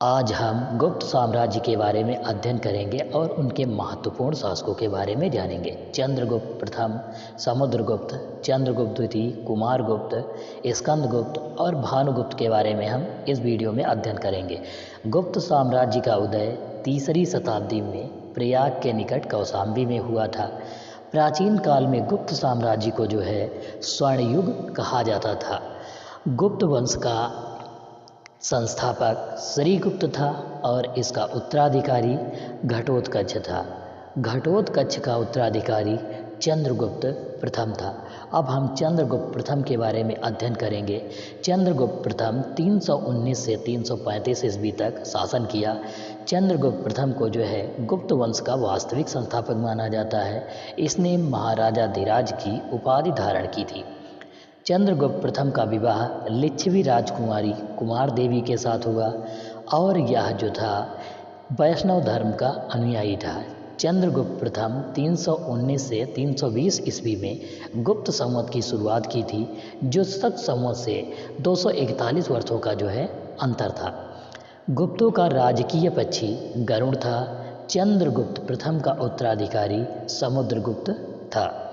आज हम गुप्त साम्राज्य के बारे में अध्ययन करेंगे और उनके महत्वपूर्ण शासकों के बारे में जानेंगे। चंद्रगुप्त प्रथम, समुद्रगुप्त, चंद्रगुप्त द्वितीय, कुमारगुप्त, स्कंदगुप्त और भानुगुप्त के बारे में हम इस वीडियो में अध्ययन करेंगे। गुप्त साम्राज्य का उदय तीसरी शताब्दी में प्रयाग के निकट कौशाम्बी में हुआ था। प्राचीन काल में गुप्त साम्राज्य को स्वर्ण युग कहा जाता था। गुप्त वंश का संस्थापक श्रीगुप्त था और इसका उत्तराधिकारी घटोत्कच था। घटोत्कच का उत्तराधिकारी चंद्रगुप्त प्रथम था। अब हम चंद्रगुप्त प्रथम के बारे में अध्ययन करेंगे। चंद्रगुप्त प्रथम 319 से 335 ईस्वी तक शासन किया। चंद्रगुप्त प्रथम को गुप्त वंश का वास्तविक संस्थापक माना जाता है। इसने महाराजा धीराज की उपाधि धारण की थी। चंद्रगुप्त प्रथम का विवाह लिच्छवी राजकुमारी कुमार देवी के साथ हुआ और यह वैष्णव धर्म का अनुयायी था। चंद्रगुप्त प्रथम 319 से 320 ईस्वी में गुप्त संवत की शुरुआत की थी, जो शक संवत से 241 वर्षों का अंतर था। गुप्तों का राजकीय पक्षी गरुड़ था। चंद्रगुप्त प्रथम का उत्तराधिकारी समुद्रगुप्त था।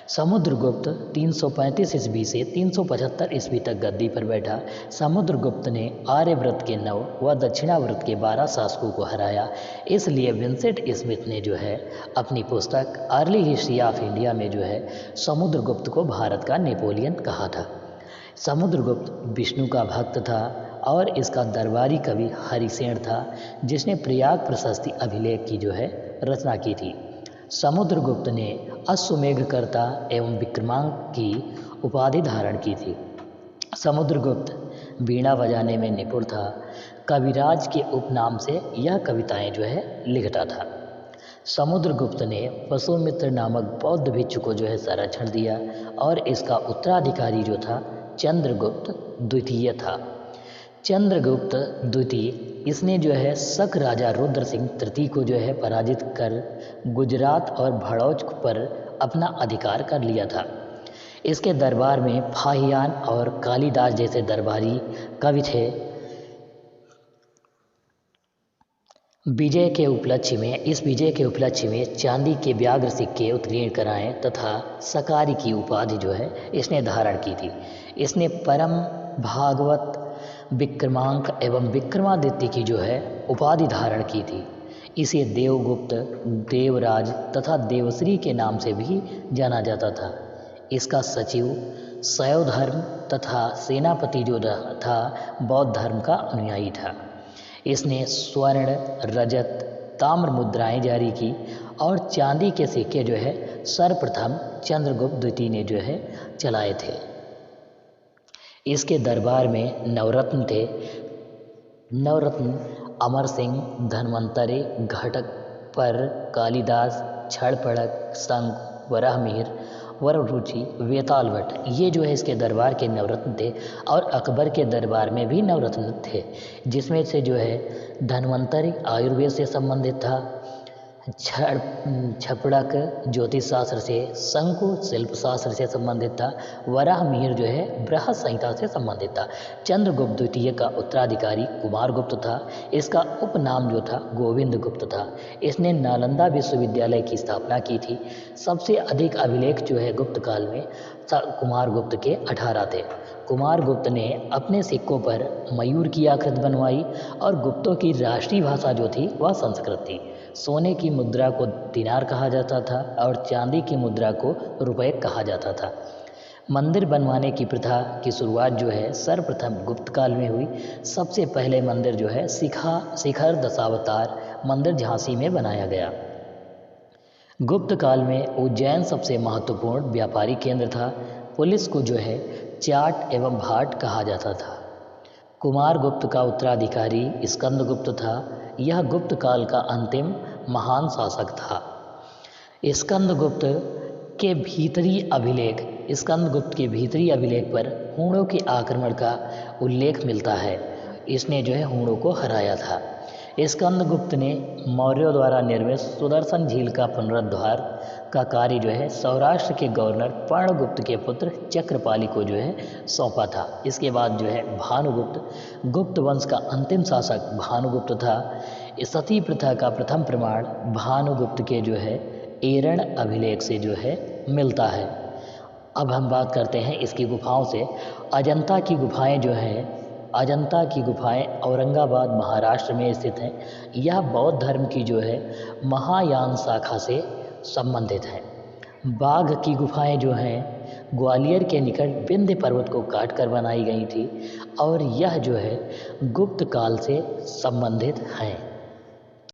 समुद्रगुप्त 335 ईस्वी से 375 ईस्वी तक गद्दी पर बैठा। समुद्रगुप्त ने आर्यव्रत के 9 व दक्षिणाव्रत के 12 शासकों को हराया। इसलिए विंसेंट स्मिथ ने अपनी पुस्तक अर्ली हिस्ट्री ऑफ इंडिया में समुद्रगुप्त को भारत का नेपोलियन कहा था। समुद्रगुप्त विष्णु का भक्त था और इसका दरबारी कवि हरिसेन था, जिसने प्रयाग प्रशस्ति अभिलेख की रचना की थी। समुद्रगुप्त ने अश्वमेधकर्ता एवं विक्रमांक की उपाधि धारण की थी। समुद्रगुप्त वीणा बजाने में निपुण था। कविराज के उपनाम से यह कविताएं लिखता था। समुद्रगुप्त ने वसुमित्र नामक बौद्ध भिक्षु को संरक्षण दिया और इसका उत्तराधिकारी चंद्रगुप्त द्वितीय था। चंद्रगुप्त द्वितीय इसने शक राजा रुद्र सिंह तृतीय को पराजित कर गुजरात और भड़ौच पर अपना अधिकार कर लिया था। इसके दरबार में फाहियान और कालिदास जैसे दरबारी कवि थे। इस विजय के उपलक्ष्य में चांदी के व्याघ्र सिक्के उत्कीर्ण कराए तथा सकारी की उपाधि इसने धारण की थी। इसने परम भागवत विक्रमांक एवं विक्रमादित्य की उपाधि धारण की थी। इसे देवगुप्त, देवराज तथा देवश्री के नाम से भी जाना जाता था। इसका सचिव शैव धर्म तथा सेनापति था बौद्ध धर्म का अनुयायी था। इसने स्वर्ण, रजत, ताम्र मुद्राएं जारी की और चांदी के सिक्के सर्वप्रथम चंद्रगुप्त द्वितीय ने चलाए थे। इसके दरबार में नवरत्न थे। नवरत्न अमर सिंह, धन्वंतरि, घटपर, कालिदास, क्षणपड़क, शंख, वराहमिहिर, वररुचि, वेताल भट्ट, ये इसके दरबार के नवरत्न थे। और अकबर के दरबार में भी नवरत्न थे, जिसमें से धन्वंतरि आयुर्वेद से संबंधित था, क्षणपड़क ज्योतिष शास्त्र से, शंकु शिल्प शास्त्र से संबंधित था, वराहमिहिर बृहत संहिता से संबंधित था। चंद्रगुप्त द्वितीय का उत्तराधिकारी कुमारगुप्त था। इसका उपनाम गोविंद गुप्त था। इसने नालंदा विश्वविद्यालय की स्थापना की थी। सबसे अधिक अभिलेख गुप्त काल में कुमारगुप्त के 18 थे। कुमारगुप्त ने अपने सिक्कों पर मयूर की आकृति बनवाई और गुप्तों की राष्ट्रीय भाषा वह संस्कृत थी। सोने की मुद्रा को दिनार कहा जाता था और चांदी की मुद्रा को रुपए कहा जाता था। मंदिर बनवाने की प्रथा की शुरुआत सर्वप्रथम गुप्त काल में हुई। सबसे पहले मंदिर शिखर दशावतार मंदिर झांसी में बनाया गया। गुप्त काल में उज्जैन सबसे महत्वपूर्ण व्यापारिक केंद्र था। पुलिस को चाट एवं भाट कहा जाता था। कुमारगुप्त का उत्तराधिकारी स्कंदगुप्त था। यह गुप्त काल का अंतिम महान शासक था। स्कंदगुप्त के भीतरी अभिलेख पर हूणों के आक्रमण का उल्लेख मिलता है। इसने हूणों को हराया था। स्कंदगुप्त ने मौर्यों द्वारा निर्मित सुदर्शन झील का पुनरुद्धार का कार्य जो है सौराष्ट्र के गवर्नर पर्णगुप्त के पुत्र चक्रपाली को जो है सौंपा था। इसके बाद जो है भानुगुप्त गुप्त वंश का अंतिम शासक भानुगुप्त था। सती प्रथा का प्रथम प्रमाण भानुगुप्त के जो है एरण अभिलेख से जो है मिलता है। अब हम बात करते हैं इसकी गुफाओं से। अजंता की गुफाएं जो हैं, अजंता की गुफाएं औरंगाबाद महाराष्ट्र में स्थित हैं। यह बौद्ध धर्म की जो है महायान शाखा से संबंधित है। बाघ की गुफाएं जो हैं ग्वालियर के निकट विंध्य पर्वत को काट कर बनाई गई थी और यह जो है गुप्त काल से संबंधित हैं।